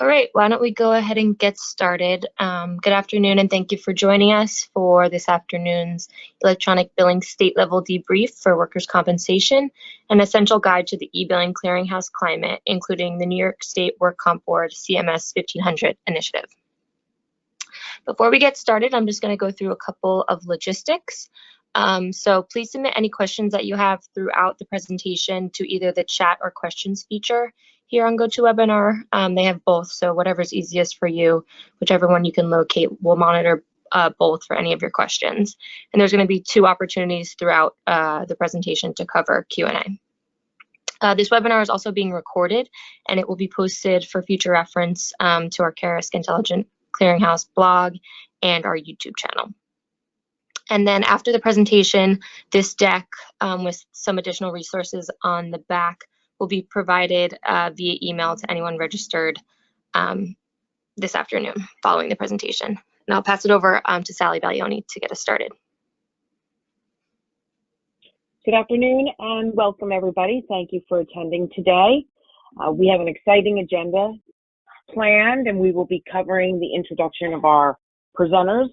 All right, why don't we go ahead and get started? Good afternoon, and thank you for joining us for this afternoon's electronic billing state level debrief for workers' compensation, an essential guide to the e-billing clearinghouse climate, including the New York State Work Comp Board CMS 1500 initiative. Before we get started, I'm just going to go through a couple of logistics. So please submit any questions that you have throughout the presentation to either the chat or questions feature here on GoToWebinar. They have both, so whatever's easiest for you, whichever one you can locate, we'll monitor both for any of your questions. And there's going to be 2 opportunities throughout the presentation to cover Q&A. This webinar is also being recorded, and it will be posted for future reference to our Carisk Intelligent Clearinghouse blog and our YouTube channel. And then after the presentation, this deck with some additional resources on the back will be provided via email to anyone registered this afternoon following the presentation. And I'll pass it over to Sally Baglioni to get us started. Good afternoon and welcome everybody. Thank you for attending today. We have an exciting agenda planned, and we will be covering the introduction of our presenters,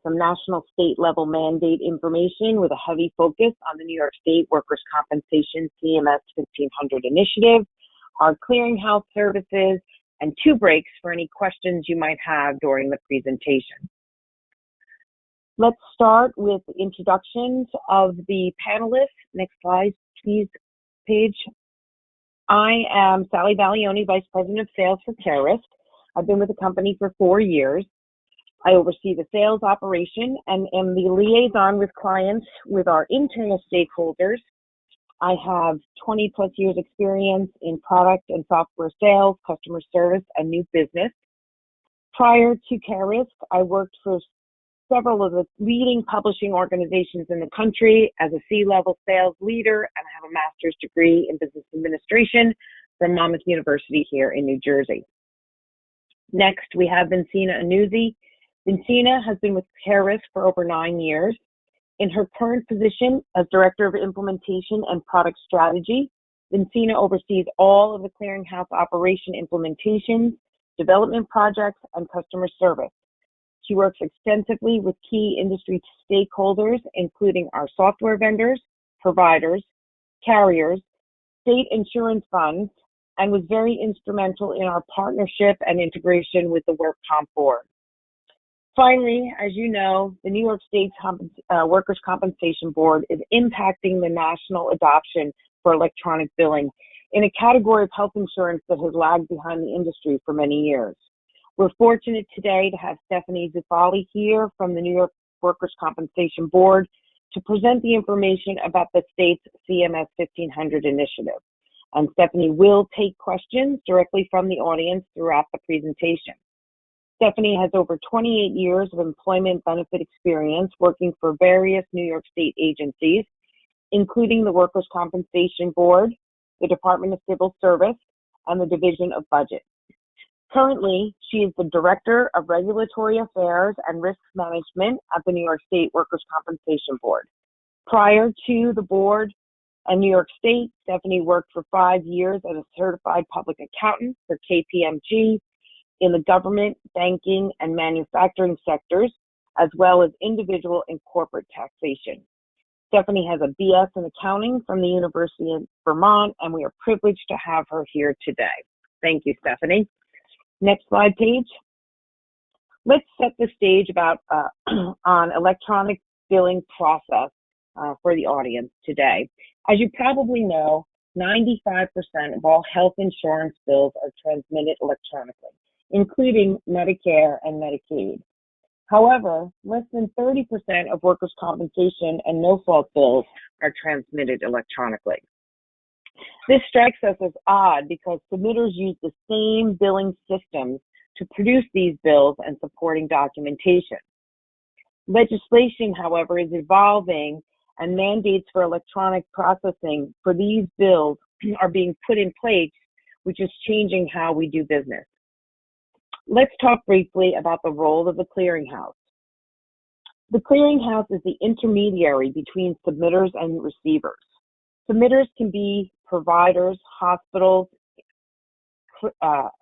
some national state level mandate information with a heavy focus on the New York State Workers' Compensation CMS 1500 initiative, our clearinghouse services, and 2 breaks for any questions you might have during the presentation. Let's start with introductions of the panelists. Next slide, please, page. I am Sally Baglioni, Vice President of Sales for Carisk. I've been with the company for 4 years. I oversee the sales operation and am the liaison with clients with our internal stakeholders. I have 20+ years experience in product and software sales, customer service, and new business. Prior to Carisk, I worked for several of the leading publishing organizations in the country as a C-level sales leader, and I have a master's degree in business administration from Monmouth University here in New Jersey. Next, we have Vincina Annuzzi. Vincina has been with Carisk for over 9 years. In her current position as Director of Implementation and Product Strategy, Vincina oversees all of the clearinghouse operation implementations, development projects, and customer service. She works extensively with key industry stakeholders, including our software vendors, providers, carriers, state insurance funds, and was very instrumental in our partnership and integration with the Work Comp Board. Finally, as you know, the New York State Workers' Compensation Board is impacting the national adoption for electronic billing in a category of health insurance that has lagged behind the industry for many years. We're fortunate today to have Stephanie Zufali here from the New York Workers' Compensation Board to present the information about the state's CMS 1500 initiative. And Stephanie will take questions directly from the audience throughout the presentation. Stephanie has over 28 years of employment benefit experience working for various New York State agencies, including the Workers' Compensation Board, the Department of Civil Service, and the Division of Budget. Currently, she is the Director of Regulatory Affairs and Risk Management at the New York State Workers' Compensation Board. Prior to the board and New York State, Stephanie worked for 5 years as a certified public accountant for KPMG in the government, banking, and manufacturing sectors, as well as individual and corporate taxation. Stephanie has a BS in accounting from the University of Vermont, and we are privileged to have her here today. Thank you, Stephanie. Next slide, page. Let's set the stage about on electronic billing process for the audience today. As you probably know, 95% of all health insurance bills are transmitted electronically, including Medicare and Medicaid. However, less than 30% of workers' compensation and no-fault bills are transmitted electronically. This strikes us as odd because submitters use the same billing systems to produce these bills and supporting documentation. Legislation, however, is evolving, and mandates for electronic processing for these bills are being put in place, which is changing how we do business. Let's talk briefly about the role of the clearinghouse. The clearinghouse is the intermediary between submitters and receivers. Submitters can be providers, hospitals,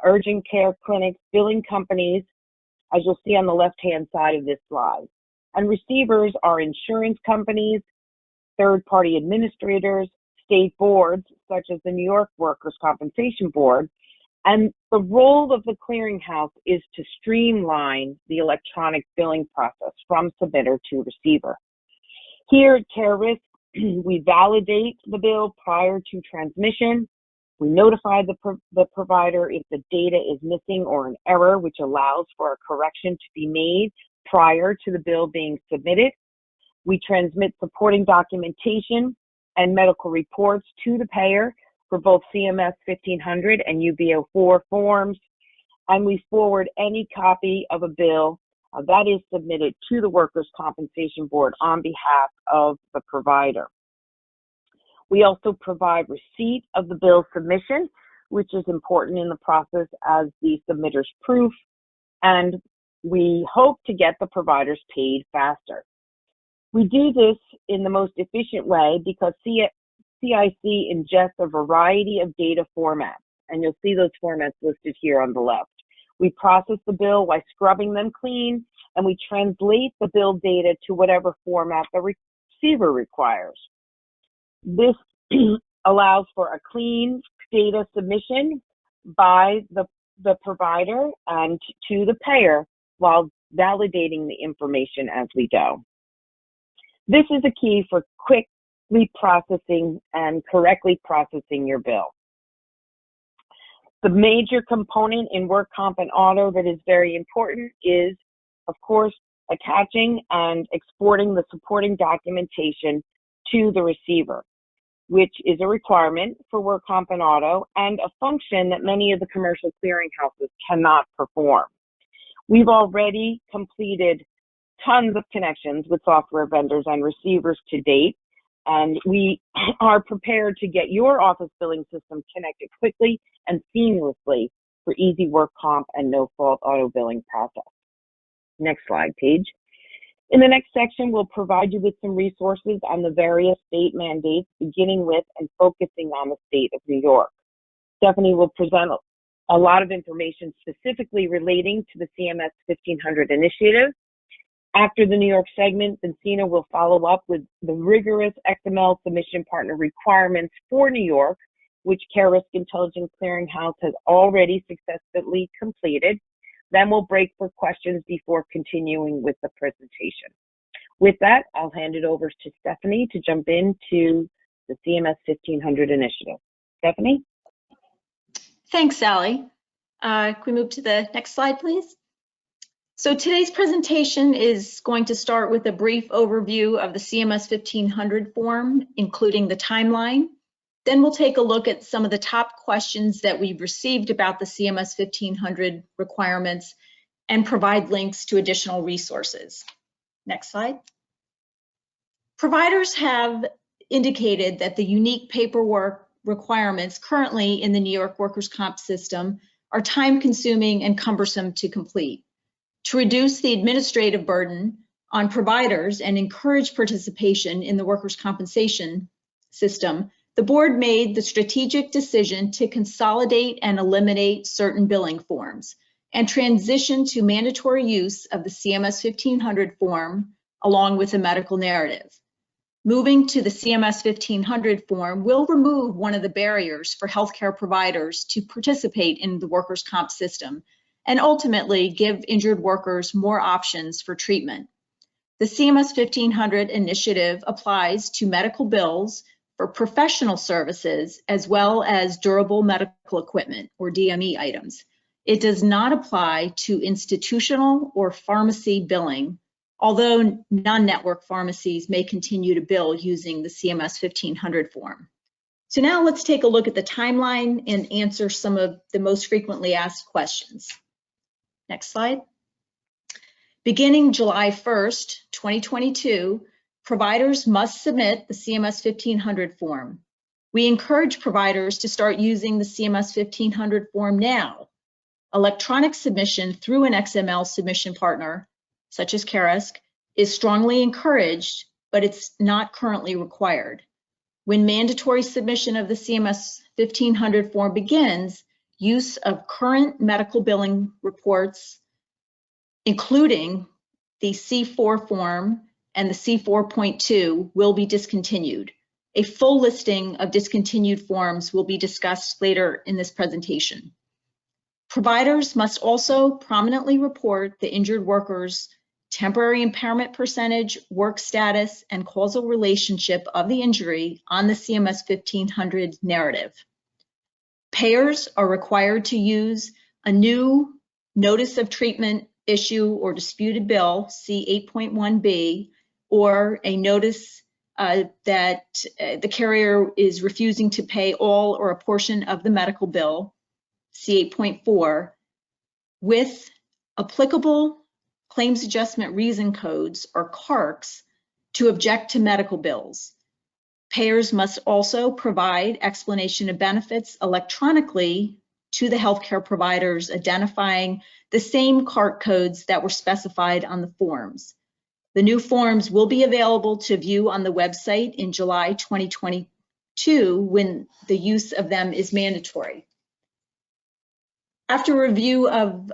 urgent care clinics, billing companies, as you'll see on the left-hand side of this slide. And receivers are insurance companies, third-party administrators, state boards, such as the New York Workers' Compensation Board. And the role of the clearinghouse is to streamline the electronic billing process from submitter to receiver. Here at Carisk, we validate the bill prior to transmission. We notify the provider if the data is missing or an error, which allows for a correction to be made prior to the bill being submitted. We transmit supporting documentation and medical reports to the payer for both CMS 1500 and UB04 forms, and we forward any copy of a bill that is submitted to the Workers' Compensation Board on behalf of the provider. We also provide receipt of the bill submission, which is important in the process as the submitter's proof, and we hope to get the providers paid faster. We do this in the most efficient way because CIC ingests a variety of data formats, and you'll see those formats listed here on the left. We process the bill while scrubbing them clean, and we translate the bill data to whatever format the receiver requires. This allows for a clean data submission by the provider and to the payer while validating the information as we go. This is a key for quickly processing and correctly processing your bill. The major component in work comp and auto that is very important is, of course, attaching and exporting the supporting documentation to the receiver, which is a requirement for work comp and auto and a function that many of the commercial clearinghouses cannot perform. We've already completed tons of connections with software vendors and receivers to date, and we are prepared to get your office billing system connected quickly and seamlessly for easy work comp and no-fault auto billing process. Next slide, Paige. In the next section, we'll provide you with some resources on the various state mandates, beginning with and focusing on the state of New York. Stephanie will present a lot of information specifically relating to the CMS 1500 initiative. After the New York segment, Vincina will follow up with the rigorous XML submission partner requirements for New York, which Carisk Intelligent Clearinghouse has already successfully completed. Then we'll break for questions before continuing with the presentation. With that, I'll hand it over to Stephanie to jump into the CMS 1500 initiative. Stephanie? Thanks, Sally. Can we move to the next slide, please? So today's presentation is going to start with a brief overview of the CMS 1500 form, including the timeline. Then we'll take a look at some of the top questions that we've received about the CMS 1500 requirements and provide links to additional resources. Next slide. Providers have indicated that the unique paperwork requirements currently in the New York Workers' Comp system are time-consuming and cumbersome to complete. To reduce the administrative burden on providers and encourage participation in the workers' compensation system, the board made the strategic decision to consolidate and eliminate certain billing forms and transition to mandatory use of the CMS 1500 form along with a medical narrative. Moving to the CMS 1500 form will remove one of the barriers for healthcare providers to participate in the workers' comp system and ultimately give injured workers more options for treatment. The CMS 1500 initiative applies to medical bills for professional services as well as durable medical equipment or DME items. It does not apply to institutional or pharmacy billing, although non-network pharmacies may continue to bill using the CMS 1500 form. So now let's take a look at the timeline and answer some of the most frequently asked questions. Next slide. Beginning July 1st, 2022, providers must submit the CMS 1500 form. We encourage providers to start using the CMS 1500 form now. Electronic submission through an XML submission partner, such as Carisk, is strongly encouraged, but it's not currently required. When mandatory submission of the CMS 1500 form begins, use of current medical billing reports, including the C4 form and the C4.2, will be discontinued. A full listing of discontinued forms will be discussed later in this presentation. Providers must also prominently report the injured worker's temporary impairment percentage, work status, and causal relationship of the injury on the CMS 1500 narrative. Payers are required to use a new Notice of Treatment Issue or Disputed Bill, C8.1B, or a notice that the carrier is refusing to pay all or a portion of the medical bill, C8.4, with applicable Claims Adjustment Reason Codes, or CARCs, to object to medical bills. Payers must also provide explanation of benefits electronically to the healthcare providers, identifying the same CARC codes that were specified on the forms. The new forms will be available to view on the website in July 2022 when the use of them is mandatory. After review of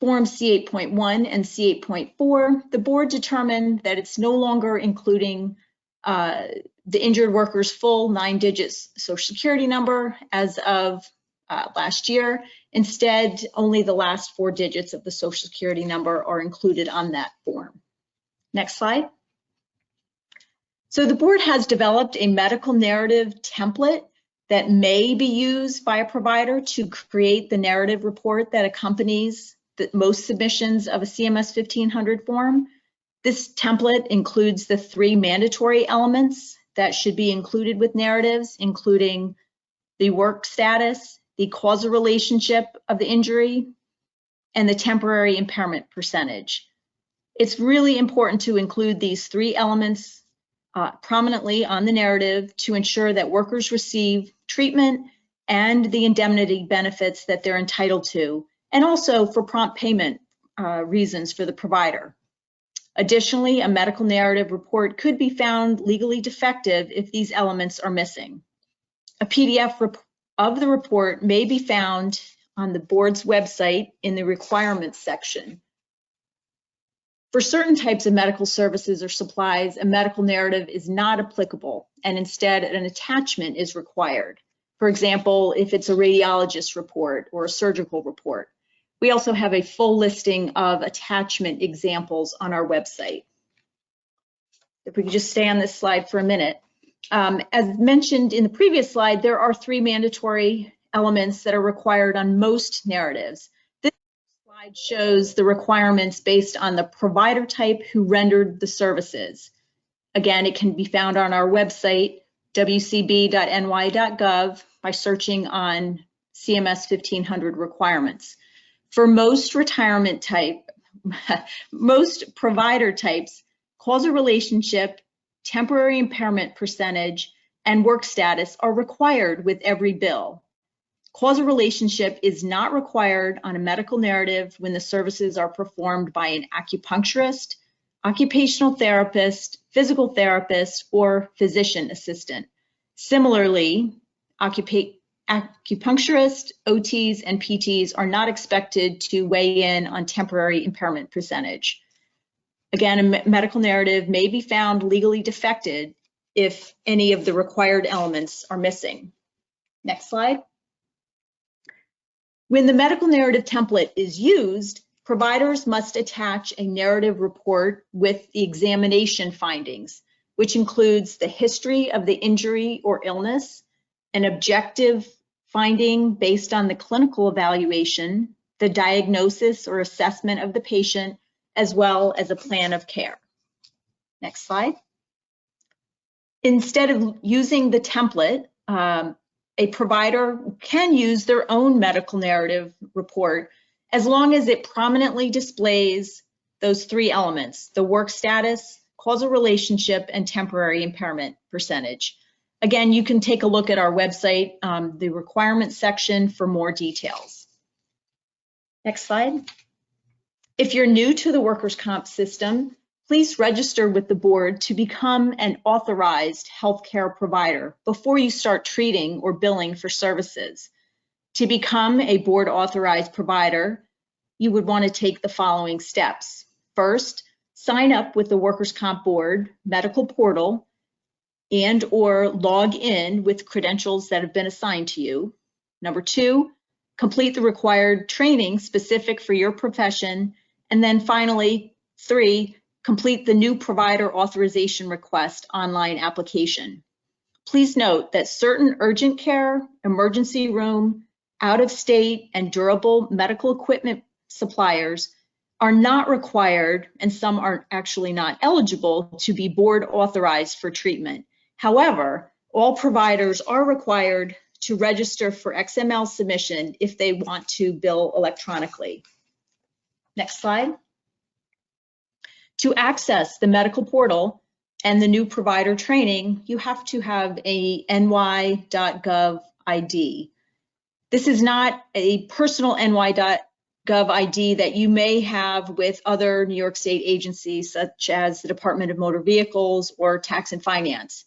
Form C8.1 and C8.4, the board determined that it's no longer including the injured worker's full 9-digit Social Security number as of last year. Instead, only the last 4 digits of the Social Security number are included on that form. Next slide. So the board has developed a medical narrative template that may be used by a provider to create the narrative report that accompanies most submissions of a CMS 1500 form. This template includes the 3 mandatory elements that should be included with narratives, including the work status, the causal relationship of the injury, and the temporary impairment percentage. It's really important to include these 3 elements prominently on the narrative to ensure that workers receive treatment and the indemnity benefits that they're entitled to, and also for prompt payment reasons for the provider. Additionally, a medical narrative report could be found legally defective if these elements are missing. A PDF of the report may be found on the board's website in the requirements section. For certain types of medical services or supplies, a medical narrative is not applicable, and instead an attachment is required. For example, if it's a radiologist report or a surgical report. We also have a full listing of attachment examples on our website. If we could just stay on this slide for a minute. As mentioned in the previous slide, there are 3 mandatory elements that are required on most narratives. This slide shows the requirements based on the provider type who rendered the services. Again, it can be found on our website, wcb.ny.gov, by searching on CMS 1500 requirements. For most most provider types, causal relationship, temporary impairment percentage, and work status are required with every bill. Causal relationship is not required on a medical narrative when the services are performed by an acupuncturist, occupational therapist, physical therapist, or physician assistant. Similarly, acupuncturists, OTs, and PTs are not expected to weigh in on temporary impairment percentage. Again, a medical narrative may be found legally defective if any of the required elements are missing. Next slide. When the medical narrative template is used, providers must attach a narrative report with the examination findings, which includes the history of the injury or illness, an objective finding based on the clinical evaluation, the diagnosis or assessment of the patient, as well as a plan of care. Next slide. Instead of using the template, a provider can use their own medical narrative report as long as it prominently displays those 3 elements: the work status, causal relationship, and temporary impairment percentage. Again, you can take a look at our website, the requirements section, for more details. Next slide. If you're new to the workers' comp system, please register with the board to become an authorized healthcare provider before you start treating or billing for services. To become a board authorized provider, you would want to take the following steps. First, sign up with the Workers' Comp Board medical portal and or log in with credentials that have been assigned to you. Number two, complete the required training specific for your profession. And then finally, three, complete the new provider authorization request online application. Please note that certain urgent care, emergency room, out-of-state, and durable medical equipment suppliers are not required, and some are actually not eligible to be board authorized for treatment. However, all providers are required to register for XML submission if they want to bill electronically. Next slide. To access the medical portal and the new provider training, you have to have a NY.gov ID. This is not a personal NY.gov ID that you may have with other New York State agencies, such as the Department of Motor Vehicles or Tax and Finance.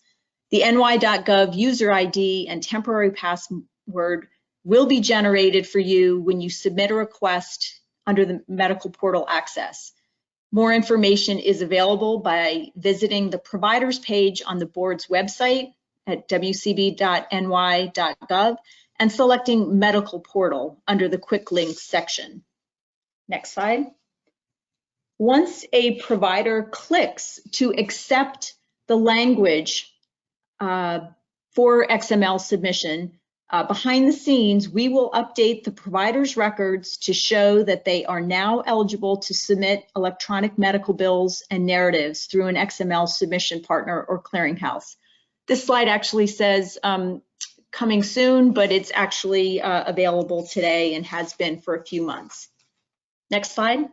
The NY.gov user ID and temporary password will be generated for you when you submit a request under the medical portal access. More information is available by visiting the providers page on the board's website at wcb.ny.gov and selecting medical portal under the quick links section. Next slide. Once a provider clicks to accept the language for XML submission, behind the scenes, we will update the provider's records to show that they are now eligible to submit electronic medical bills and narratives through an XML submission partner or clearinghouse. This slide actually says coming soon, but it's actually available today and has been for a few months. Next slide.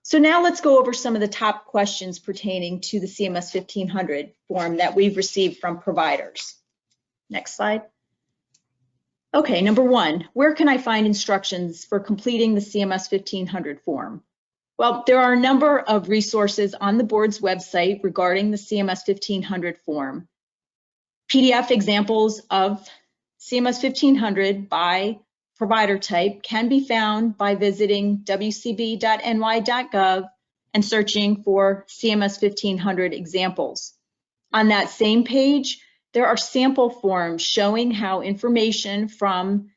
So now let's go over some of the top questions pertaining to the CMS 1500 form that we've received from providers. Next slide. Okay, number one, where can I find instructions for completing the CMS 1500 form? Well, there are a number of resources on the board's website regarding the CMS 1500 form. PDF examples of CMS 1500 by provider type can be found by visiting wcb.ny.gov and searching for CMS 1500 examples. On that same page, there are sample forms showing how information from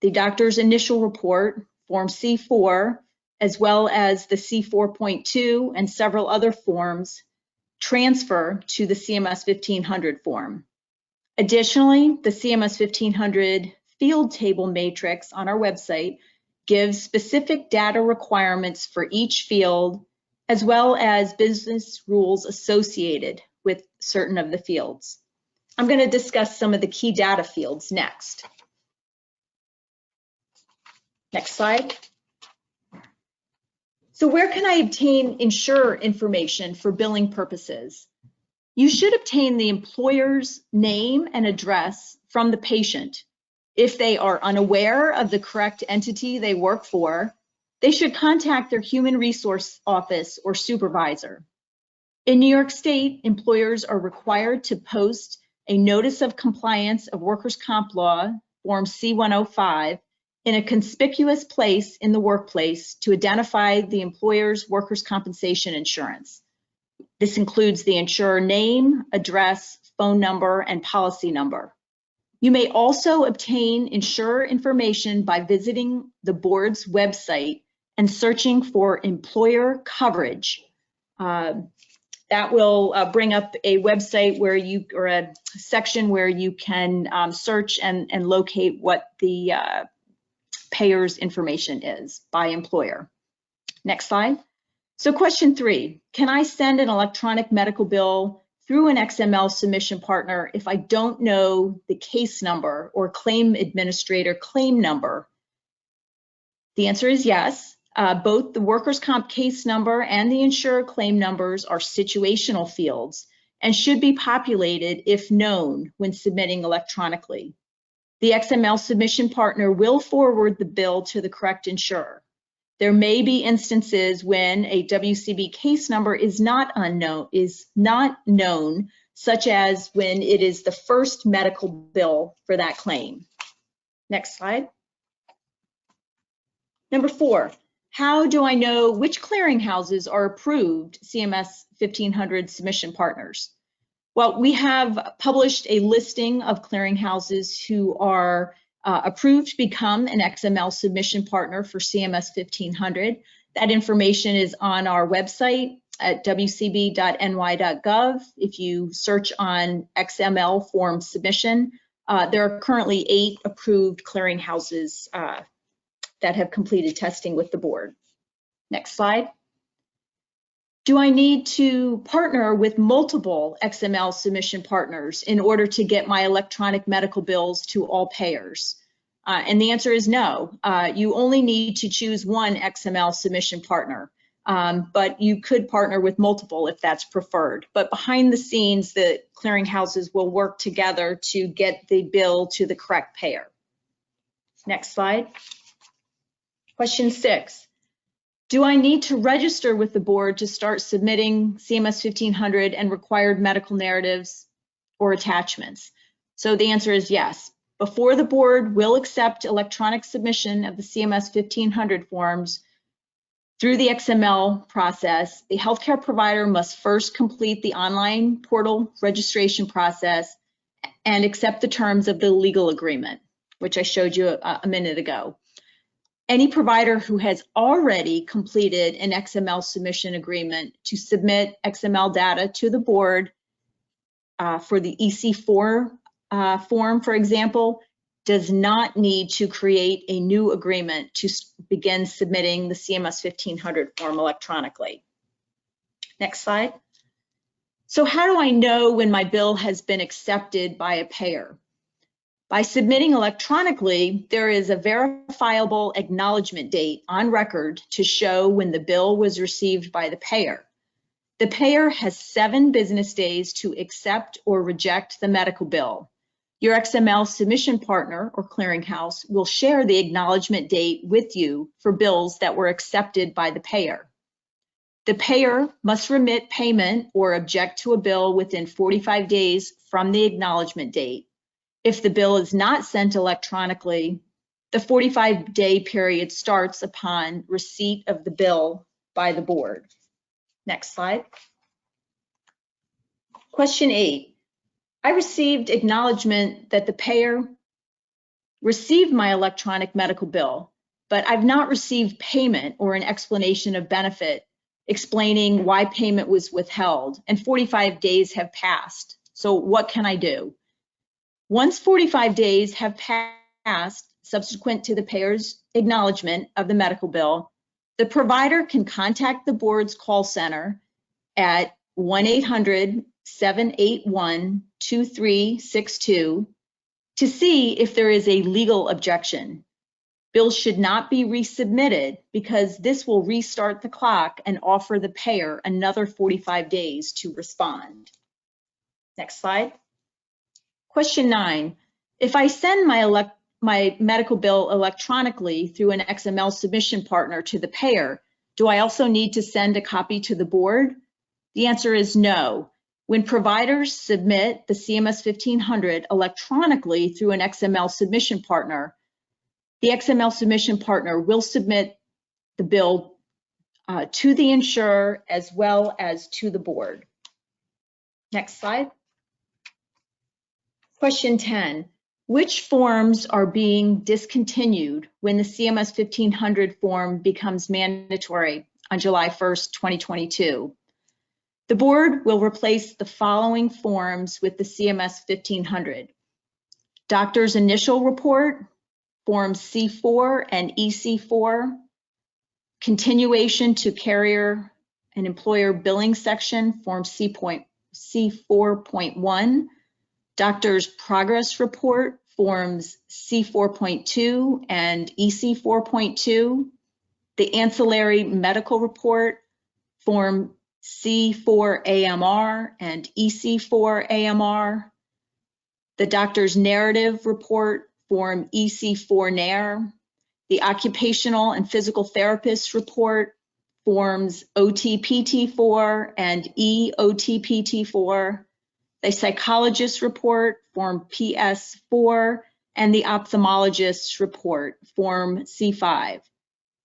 the doctor's initial report, Form C4, as well as the C4.2 and several other forms, transfer to the CMS 1500 form. Additionally, the CMS 1500 field table matrix on our website gives specific data requirements for each field, as well as business rules associated with certain of the fields. I'm going to discuss some of the key data fields next. Next slide. So where can I obtain insurer information for billing purposes? You should obtain the employer's name and address from the patient. If they are unaware of the correct entity they work for, they should contact their human resource office or supervisor. In New York State, employers are required to post a notice of compliance of workers' comp law, Form C-105, in a conspicuous place in the workplace to identify the employer's workers' compensation insurance. This includes the insurer name, address, phone number, and policy number. You may also obtain insurer information by visiting the board's website and searching for employer coverage. That will bring up a website where you, or a section where you can search and locate what the payer's information is by employer. Next slide. So question 3, can I send an electronic medical bill through an XML submission partner if I don't know the case number or claim administrator claim number? The answer is yes. Both the workers' comp case number and the insurer claim numbers are situational fields and should be populated if known when submitting electronically. The XML submission partner will forward the bill to the correct insurer. There may be instances when a WCB case number is not known, such as when it is the first medical bill for that claim. Next slide. Number 4, how do I know which clearinghouses are approved CMS 1500 submission partners? Well, we have published a listing of clearinghouses who are approved to become an XML submission partner for CMS 1500. That information is on our website at wcb.ny.gov. If you search on XML form submission, there are currently 8 approved clearinghouses that have completed testing with the board. Next slide. Do I need to partner with multiple XML submission partners in order to get my electronic medical bills to all payers? And the answer is no. You only need to choose one XML submission partner, but you could partner with multiple if that's preferred. But behind the scenes, the clearinghouses will work together to get the bill to the correct payer. Next slide. Question 6. Do I need to register with the board to start submitting CMS 1500 and required medical narratives or attachments? So the answer is yes. Before the board will accept electronic submission of the CMS 1500 forms through the XML process, the healthcare provider must first complete the online portal registration process and accept the terms of the legal agreement, which I showed you a minute ago. Any provider who has already completed an XML submission agreement to submit XML data to the board for the EC4 form, for example, does not need to create a new agreement to begin submitting the CMS 1500 form electronically. Next slide. So how do I know when my bill has been accepted by a payer? By submitting electronically, there is a verifiable acknowledgement date on record to show when the bill was received by the payer. The payer has 7 business days to accept or reject the medical bill. Your XML submission partner or clearinghouse will share the acknowledgement date with you for bills that were accepted by the payer. The payer must remit payment or object to a bill within 45 days from the acknowledgement date. If the bill is not sent electronically, the 45-day period starts upon receipt of the bill by the board. Next slide. Question 8. I received acknowledgement that the payer received my electronic medical bill, but I've not received payment or an explanation of benefit explaining why payment was withheld, and 45 days have passed. So what can I do? Once 45 days have passed subsequent to the payer's acknowledgement of the medical bill, the provider can contact the board's call center at 1-800-781-2362 to see if there is a legal objection. Bills should not be resubmitted because this will restart the clock and offer the payer another 45 days to respond. Next slide. Question 9, if I send my medical bill electronically through an XML submission partner to the payer, do I also need to send a copy to the board? The answer is no. When providers submit the CMS 1500 electronically through an XML submission partner, the XML submission partner will submit the bill to the insurer as well as to the board. Next slide. Question 10, which forms are being discontinued when the CMS 1500 form becomes mandatory on July 1st, 2022? The board will replace the following forms with the CMS 1500. Doctor's initial report, Forms C4 and EC4, continuation to carrier and employer billing section, Form C4.1, Doctor's progress report, Forms C4.2 and EC4.2, the ancillary medical report, Form C4AMR and EC4AMR, the doctor's narrative report, Form EC4NAR, the occupational and physical therapist report, Forms OTPT4 and EOTPT4, the psychologist report, Form PS4, and the ophthalmologist report, Form C5.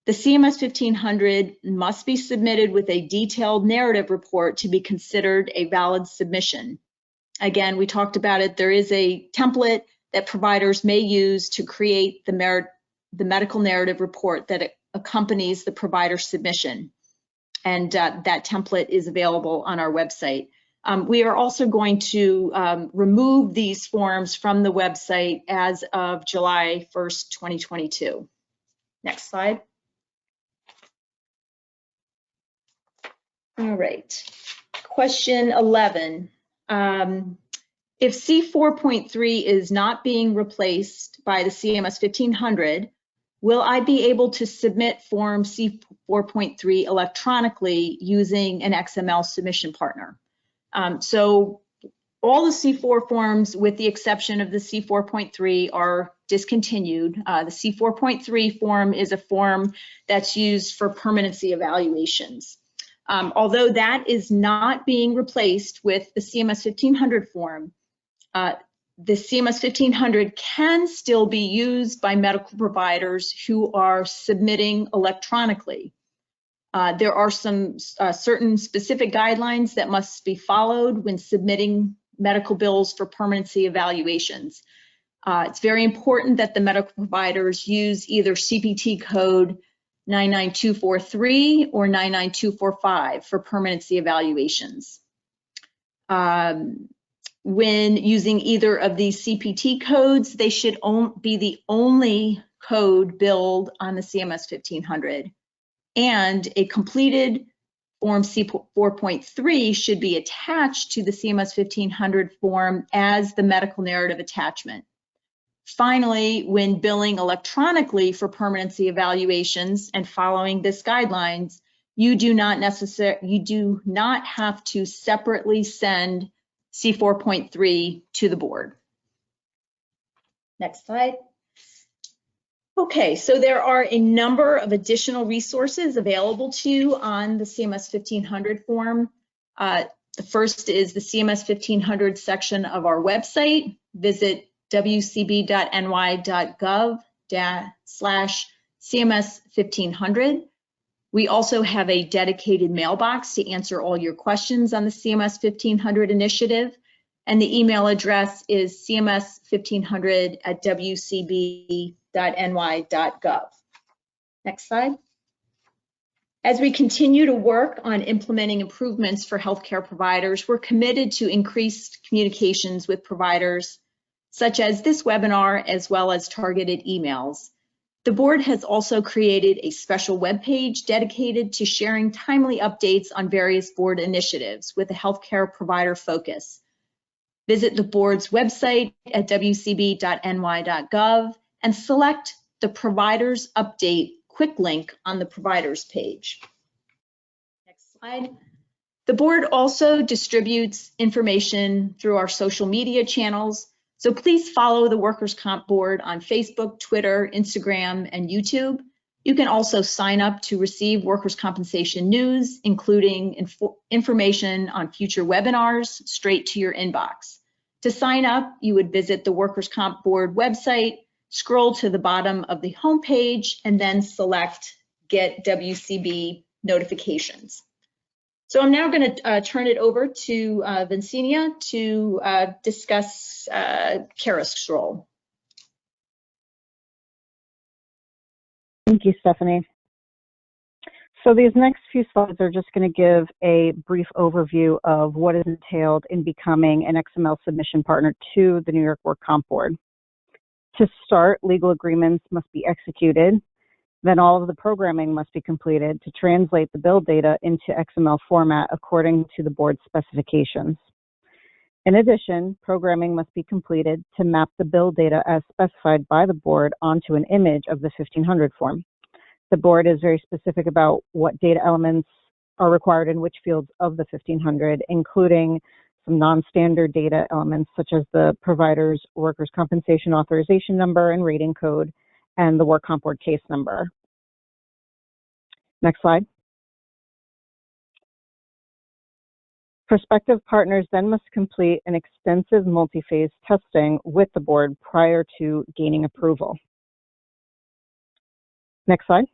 The CMS 1500 must be submitted with a detailed narrative report to be considered a valid submission. Again, we talked about it. There is a template that providers may use to create the medical narrative report that accompanies the provider submission. And that template is available on our website. We are also going to remove these forms from the website as of July 1st, 2022. Next slide. All right. Question 11. If C4.3 is not being replaced by the CMS 1500, will I be able to submit Form C4.3 electronically using an XML submission partner? So all the C4 forms, with the exception of the C4.3, are discontinued. The C4.3 form is a form that's used for permanency evaluations. Although that is not being replaced with the CMS 1500 form, the CMS 1500 can still be used by medical providers who are submitting electronically. There are some certain specific guidelines that must be followed when submitting medical bills for permanency evaluations. It's very important that the medical providers use either CPT code 99243 or 99245 for permanency evaluations. When using either of these CPT codes, they should be the only code billed on the CMS 1500. And a completed Form C4.3 should be attached to the CMS 1500 form as the medical narrative attachment. Finally, when billing electronically for permanency evaluations and following this guidelines, you do not have to separately send C4.3 to the board. Next slide. Okay, so there are a number of additional resources available to you on the CMS 1500 form. The first is the CMS 1500 section of our website. Visit wcb.ny.gov/CMS 1500. We also have a dedicated mailbox to answer all your questions on the CMS 1500 initiative. And the email address is cms1500@wcb.ny.gov. Next slide. As we continue to work on implementing improvements for healthcare providers, we're committed to increased communications with providers, such as this webinar, as well as targeted emails. The board has also created a special webpage dedicated to sharing timely updates on various board initiatives with a healthcare provider focus. Visit the board's website at wcb.ny.gov and select the Providers Update quick link on the Providers page. Next slide. The board also distributes information through our social media channels, so please follow the Workers' Comp Board on Facebook, Twitter, Instagram, and YouTube. You can also sign up to receive workers' compensation news, including information on future webinars, straight to your inbox. To sign up, you would visit the Workers' Comp Board website, scroll to the bottom of the homepage, and then select Get WCB Notifications. So I'm now going to turn it over to Vincinia to discuss Carisk's role. Thank you, Stephanie. So these next few slides are just going to give a brief overview of what is entailed in becoming an XML submission partner to the New York Work Comp Board. To start, legal agreements must be executed. Then all of the programming must be completed to translate the bill data into XML format according to the board's specifications. In addition, programming must be completed to map the bill data as specified by the board onto an image of the 1500 form. The board is very specific about what data elements are required in which fields of the 1500, including some non-standard data elements such as the provider's workers' compensation authorization number and rating code, and the Work Comp Board case number. Next slide. Prospective partners then must complete an extensive multi-phase testing with the board prior to gaining approval. Next slide.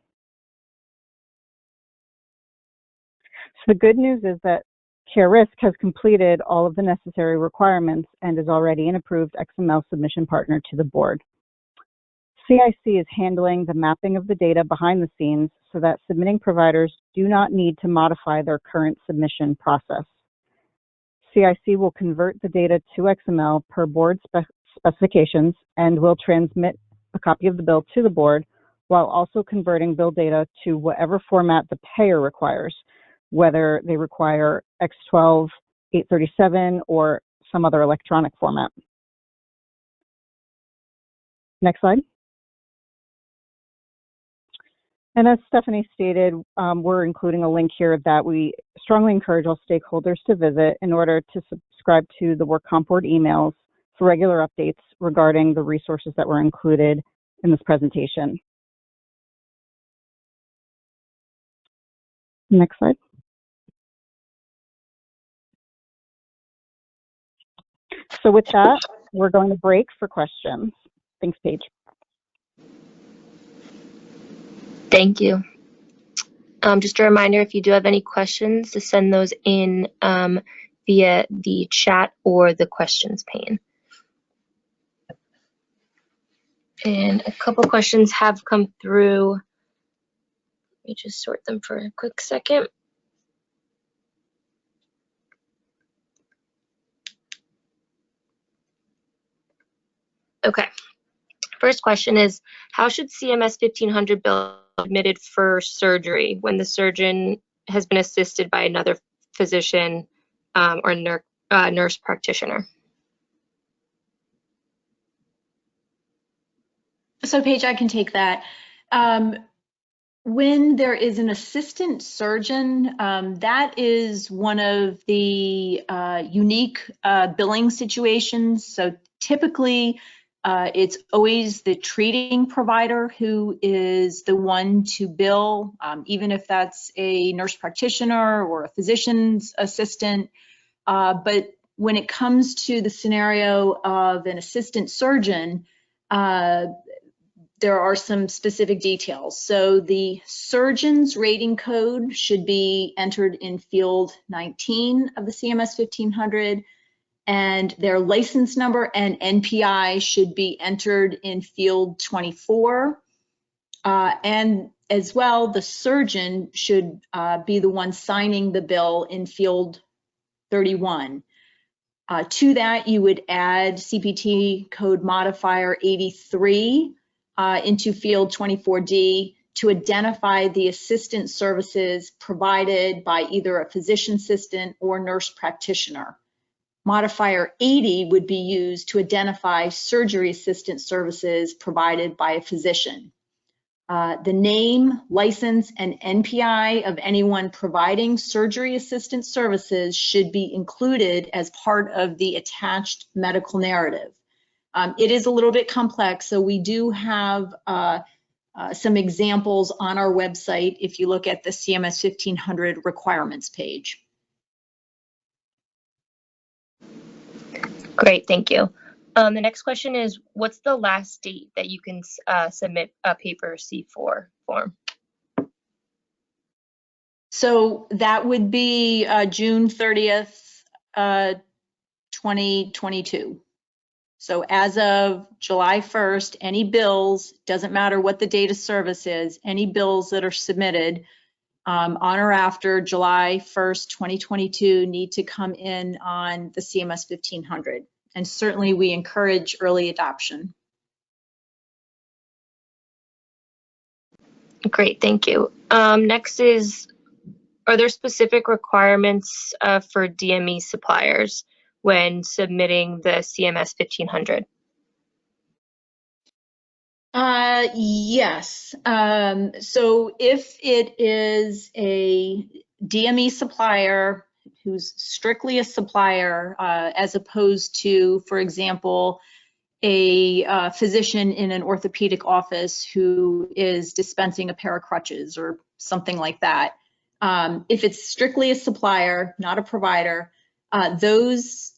The good news is that Carisk has completed all of the necessary requirements and is already an approved XML submission partner to the board. CIC is handling the mapping of the data behind the scenes so that submitting providers do not need to modify their current submission process. CIC will convert the data to XML per board specifications and will transmit a copy of the bill to the board while also converting bill data to whatever format the payer requires, whether they require X12, 837, or some other electronic format. Next slide. And as Stephanie stated, we're including a link here that we strongly encourage all stakeholders to visit in order to subscribe to the Work Comp Board emails for regular updates regarding the resources that were included in this presentation. Next slide. So with that, we're going to break for questions. Thanks, Paige. Thank you. Just a reminder, if you do have any questions, to send those in via the chat or the questions pane. And a couple questions have come through. Let me just sort them for a quick second. Okay. First question is, how should CMS 1500 bill be submitted for surgery when the surgeon has been assisted by another physician or nurse practitioner? So Paige, I can take that. When there is an assistant surgeon, that is one of the unique billing situations. So typically, it's always the treating provider who is the one to bill, even if that's a nurse practitioner or a physician's assistant. But when it comes to the scenario of an assistant surgeon, there are some specific details. So the surgeon's rating code should be entered in field 19 of the CMS 1500, and their license number and NPI should be entered in field 24. And as well, the surgeon should be the one signing the bill in field 31. To that, you would add CPT code modifier 83 into field 24D to identify the assistant services provided by either a physician assistant or nurse practitioner. Modifier 80 would be used to identify surgery assistant services provided by a physician. The name, license, and NPI of anyone providing surgery assistant services should be included as part of the attached medical narrative. It is a little bit complex, so we do have some examples on our website if you look at the CMS 1500 requirements page. Great, thank you. The next question is, what's the last date that you can submit a paper C4 form? So that would be June 30th, 2022. So as of July 1st, any bills, doesn't matter what the date of service is, any bills that are submitted on or after July 1st, 2022 need to come in on the CMS 1500. And certainly we encourage early adoption. Great, thank you. Next is, are there specific requirements for DME suppliers when submitting the CMS 1500? Yes. So if it is a DME supplier who's strictly a supplier, as opposed to, for example, a physician in an orthopedic office who is dispensing a pair of crutches or something like that. If it's strictly a supplier, not a provider, those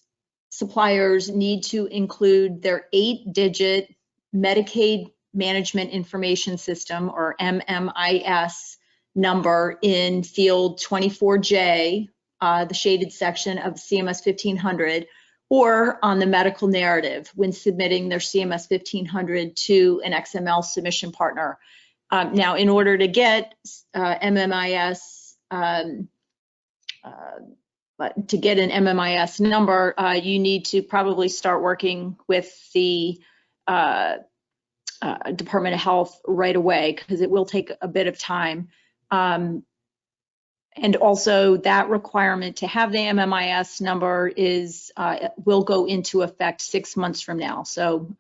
suppliers need to include their 8-digit Medicaid Management Information System, or MMIS, number in field 24J, the shaded section of CMS 1500, or on the medical narrative when submitting their CMS 1500 to an XML submission partner. Now, in order to get MMIS, to get an MMIS number, you need to probably start working with the Department of Health right away, because it will take a bit of time. And also that requirement to have the MMIS number is will go into effect 6 months from now. So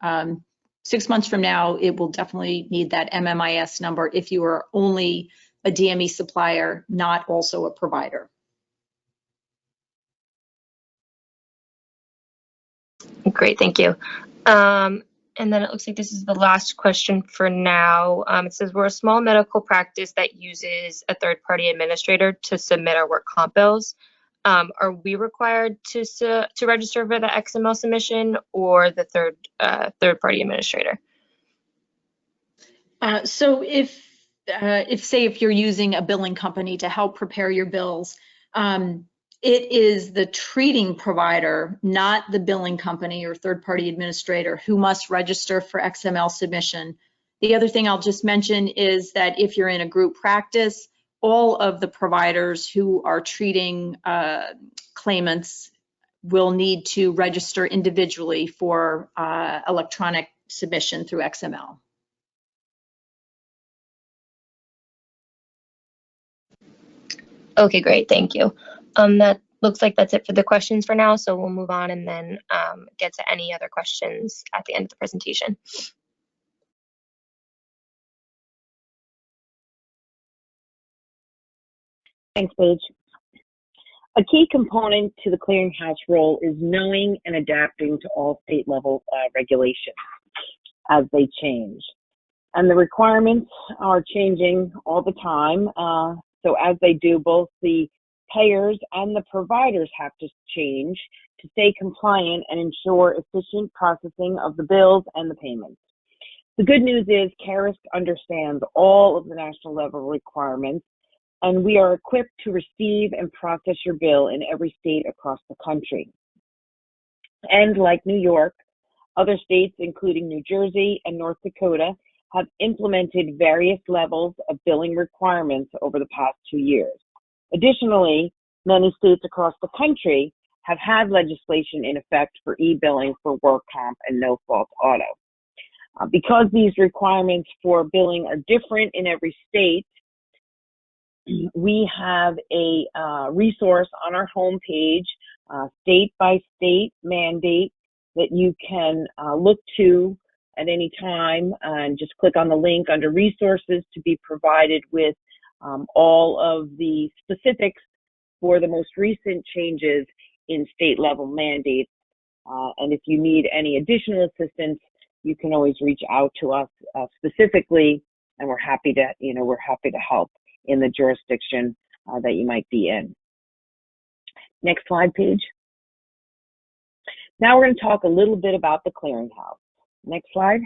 6 months from now, it will definitely need that MMIS number if you are only a DME supplier, not also a provider. Great, thank you. And then it looks like this is the last question for now. It says, we're a small medical practice that uses a third-party administrator to submit our work comp bills. Are we required to register for the XML submission or the third-party administrator? So if you're using a billing company to help prepare your bills, it is the treating provider, not the billing company or third-party administrator, who must register for XML submission. The other thing I'll just mention is that if you're in a group practice, all of the providers who are treating claimants will need to register individually for electronic submission through XML. Okay, great, thank you. That looks like that's it for the questions for now, so we'll move on and then get to any other questions at the end of the presentation. Thanks, Paige. A key component to the clearinghouse role is knowing and adapting to all state-level regulations as they change. And the requirements are changing all the time. So as they do, both the payers and the providers have to change to stay compliant and ensure efficient processing of the bills and the payments. The good news is Carisk understands all of the national level requirements, and we are equipped to receive and process your bill in every state across the country. And like New York, other states, including New Jersey and North Dakota, have implemented various levels of billing requirements over the past 2 years. Additionally, many states across the country have had legislation in effect for e-billing for work comp and no-fault auto. Because these requirements for billing are different in every state, we have a resource on our homepage, state-by-state mandate, that you can look to at any time, and just click on the link under resources to be provided with all of the specifics for the most recent changes in state level mandates. And if you need any additional assistance, you can always reach out to us specifically, and we're happy to help in the jurisdiction that you might be in. Next slide, Paige. Now we're going to talk a little bit about the clearinghouse. Next slide.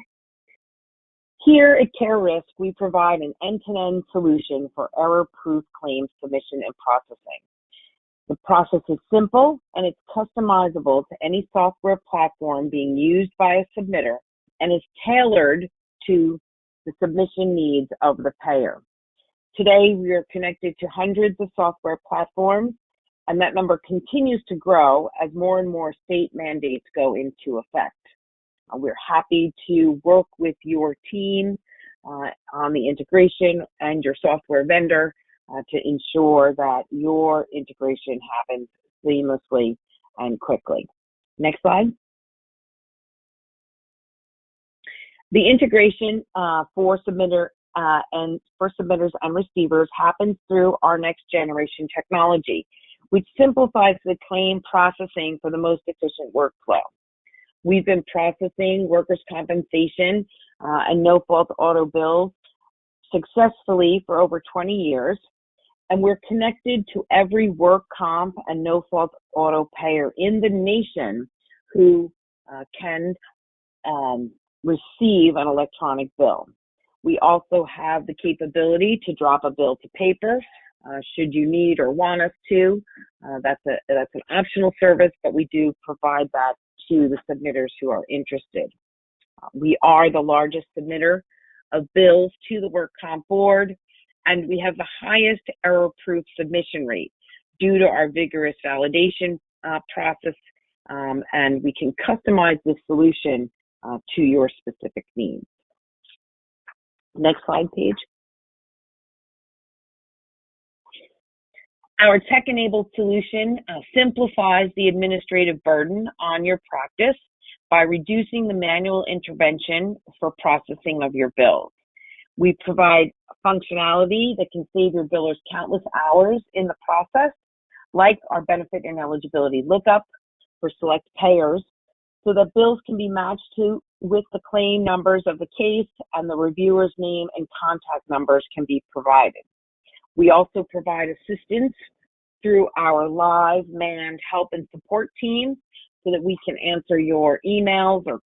Here at Carisk, we provide an end-to-end solution for error-proof claims submission and processing. The process is simple and it's customizable to any software platform being used by a submitter and is tailored to the submission needs of the payer. Today, we are connected to hundreds of software platforms, and that number continues to grow as more and more state mandates go into effect. We're happy to work with your team on the integration and your software vendor to ensure that your integration happens seamlessly and quickly. Next slide. The integration for submitters and receivers happens through our next generation technology, which simplifies the claim processing for the most efficient workflow. We've been processing workers' compensation and no-fault auto bills successfully for over 20 years, and we're connected to every work comp and no-fault auto payer in the nation who can receive an electronic bill. We also have the capability to drop a bill to paper should you need or want us to. That's an optional service, but we do provide that to the submitters who are interested. We are the largest submitter of bills to the Work Comp Board, and we have the highest error-proof submission rate due to our vigorous validation process, and we can customize the solution to your specific needs. Next slide, page. Our tech-enabled solution simplifies the administrative burden on your practice by reducing the manual intervention for processing of your bills. We provide functionality that can save your billers countless hours in the process, like our benefit and eligibility lookup for select payers, so that bills can be matched with the claim numbers of the case, and the reviewer's name and contact numbers can be provided. We also provide assistance through our live manned help and support team so that we can answer your emails or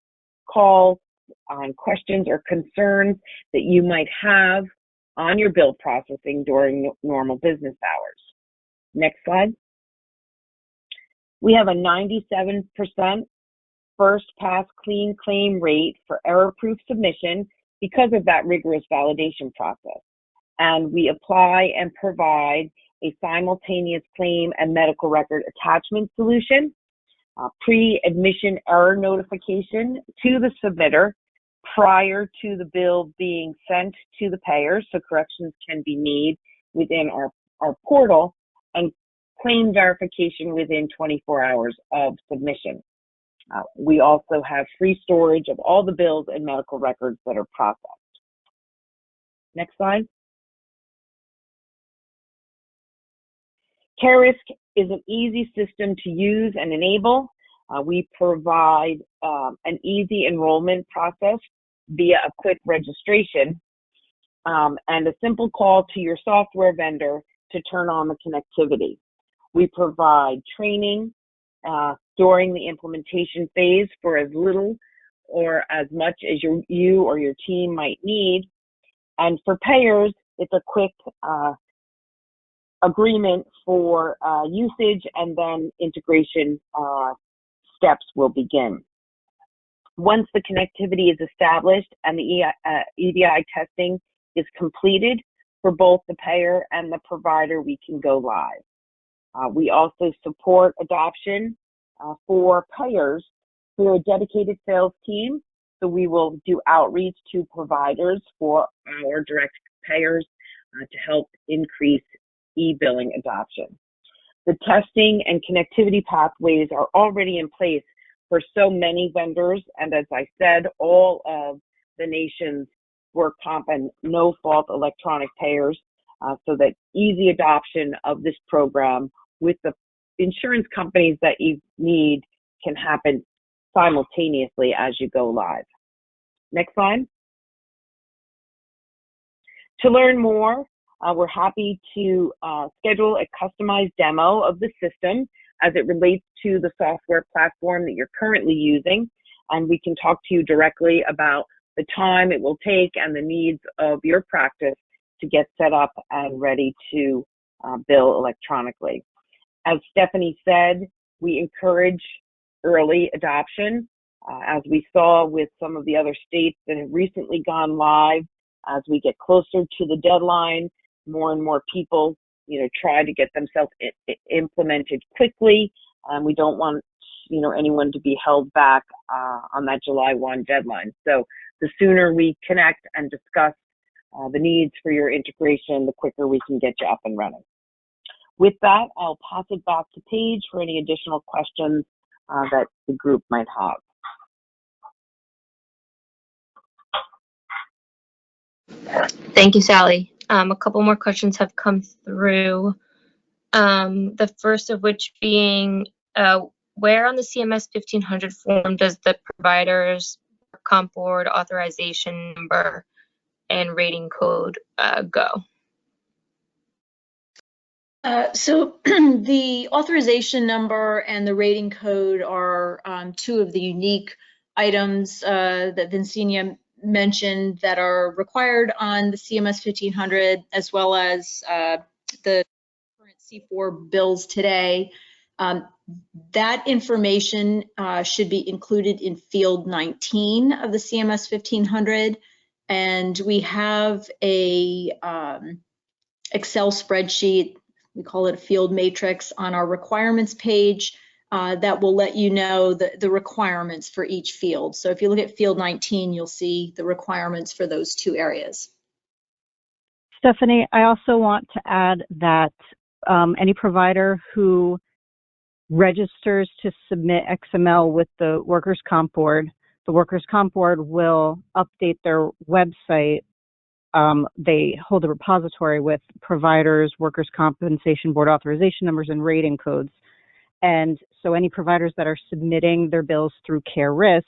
calls on questions or concerns that you might have on your bill processing during normal business hours. Next slide. We have a 97% first pass clean claim rate for error-proof submission because of that rigorous validation process. And we apply and provide a simultaneous claim and medical record attachment solution, pre-admission error notification to the submitter prior to the bill being sent to the payer, so corrections can be made within our portal, and claim verification within 24 hours of submission. We also have free storage of all the bills and medical records that are processed. Next slide. Carisk is an easy system to use and enable. We provide an easy enrollment process via a quick registration and a simple call to your software vendor to turn on the connectivity. We provide training during the implementation phase for as little or as much as you or your team might need. And for payers, it's a quick agreement for usage, and then integration steps will begin. Once the connectivity is established and the EDI testing is completed for both the payer and the provider, we can go live. We also support adoption for payers through a dedicated sales team. So we will do outreach to providers for our direct payers to help increase e-billing adoption. The testing and connectivity pathways are already in place for so many vendors, and as I said, all of the nation's work comp and no-fault electronic payers, so that easy adoption of this program with the insurance companies that you need can happen simultaneously as you go live. Next slide. To learn more, we're happy to schedule a customized demo of the system as it relates to the software platform that you're currently using, and we can talk to you directly about the time it will take and the needs of your practice to get set up and ready to bill electronically. As Stephanie said, we encourage early adoption, as we saw with some of the other states that have recently gone live. As we get closer to the deadline, more and more people, try to get themselves implemented quickly. We don't want, anyone to be held back on that July 1 deadline. So the sooner we connect and discuss the needs for your integration, the quicker we can get you up and running. With that, I'll pass it back to Paige for any additional questions that the group might have. Thank you, Sally. A couple more questions have come through. The first of which being, where on the CMS 1500 form does the provider's comp board authorization number and rating code go? So the authorization number and the rating code are two of the unique items that Vincinia mentioned that are required on the CMS 1500, as well as the current C4 bills today. That information should be included in field 19 of the CMS 1500, and we have a Excel spreadsheet, we call it a field matrix, on our requirements page that will let you know the requirements for each field. So if you look at field 19, you'll see the requirements for those two areas. Stephanie, I also want to add that any provider who registers to submit XML with the Workers' Comp Board, the Workers' Comp Board will update their website. They hold a repository with providers, Workers' Compensation Board authorization numbers, and rating codes. And so any providers that are submitting their bills through Carisk,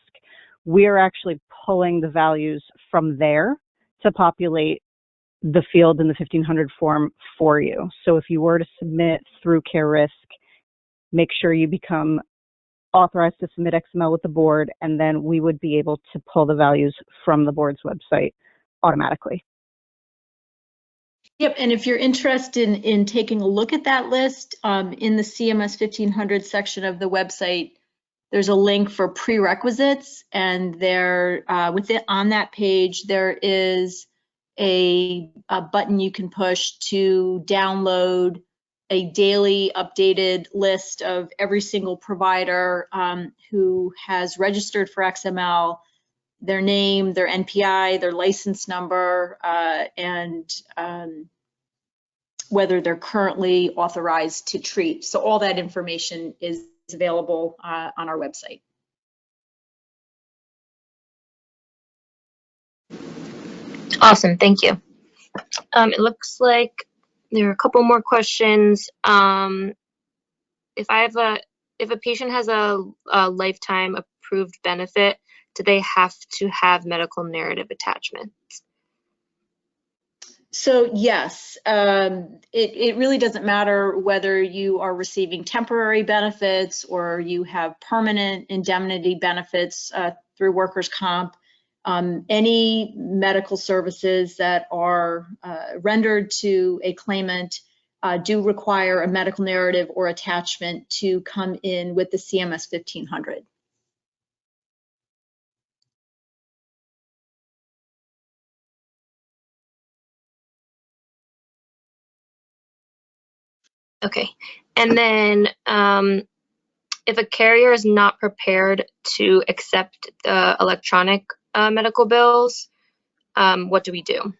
we are actually pulling the values from there to populate the field in the 1500 form for you. So if you were to submit through Carisk, make sure you become authorized to submit XML with the board, and then we would be able to pull the values from the board's website automatically. Yep, and if you're interested in taking a look at that list, in the CMS 1500 section of the website, there's a link for prerequisites, and there, on that page, there is a button you can push to download a daily updated list of every single provider who has registered for XML, their name, their NPI, their license number, and whether they're currently authorized to treat. So all that information is available on our website. Awesome, thank you. It looks like there are a couple more questions. If a patient has a lifetime approved benefit, do they have to have medical narrative attachments? So yes, it really doesn't matter whether you are receiving temporary benefits or you have permanent indemnity benefits through workers' comp. Any medical services that are rendered to a claimant do require a medical narrative or attachment to come in with the CMS 1500. Okay, and then if a carrier is not prepared to accept the electronic medical bills, what do we do?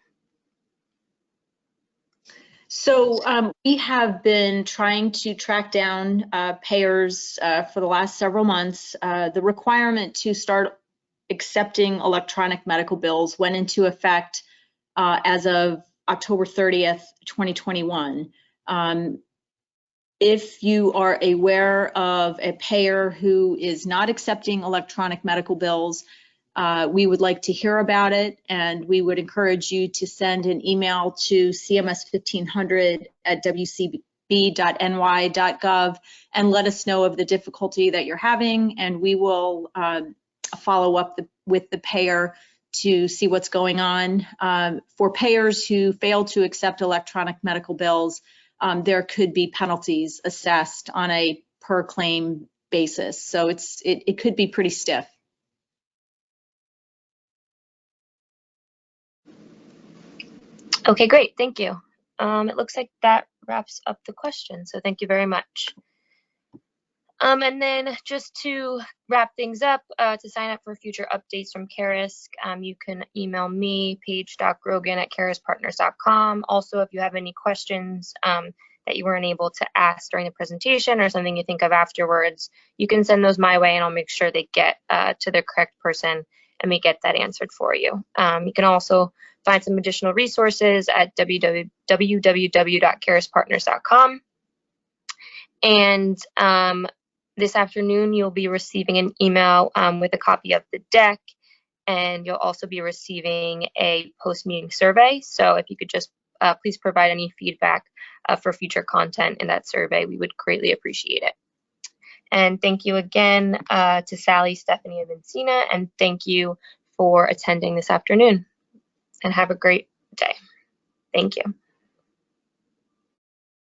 So we have been trying to track down payers for the last several months. The requirement to start accepting electronic medical bills went into effect as of October 30th, 2021. If you are aware of a payer who is not accepting electronic medical bills, we would like to hear about it, and we would encourage you to send an email to cms1500@wcb.ny.gov and let us know of the difficulty that you're having, and we will follow up with the payer to see what's going on. For payers who fail to accept electronic medical bills, there could be penalties assessed on a per claim basis. So it could be pretty stiff. Okay, great, thank you. It looks like that wraps up the question, so thank you very much. And then just to wrap things up, to sign up for future updates from Carisk, you can email me, paige.grogan@cariskpartners.com. Also, if you have any questions that you weren't able to ask during the presentation or something you think of afterwards, you can send those my way and I'll make sure they get to the correct person and we get that answered for you. You can also find some additional resources at www.cariskpartners.com. And this afternoon, you'll be receiving an email with a copy of the deck, and you'll also be receiving a post-meeting survey. So if you could just please provide any feedback for future content in that survey, we would greatly appreciate it. And thank you again to Sally, Stephanie, and Vincina, and thank you for attending this afternoon, and have a great day. Thank you.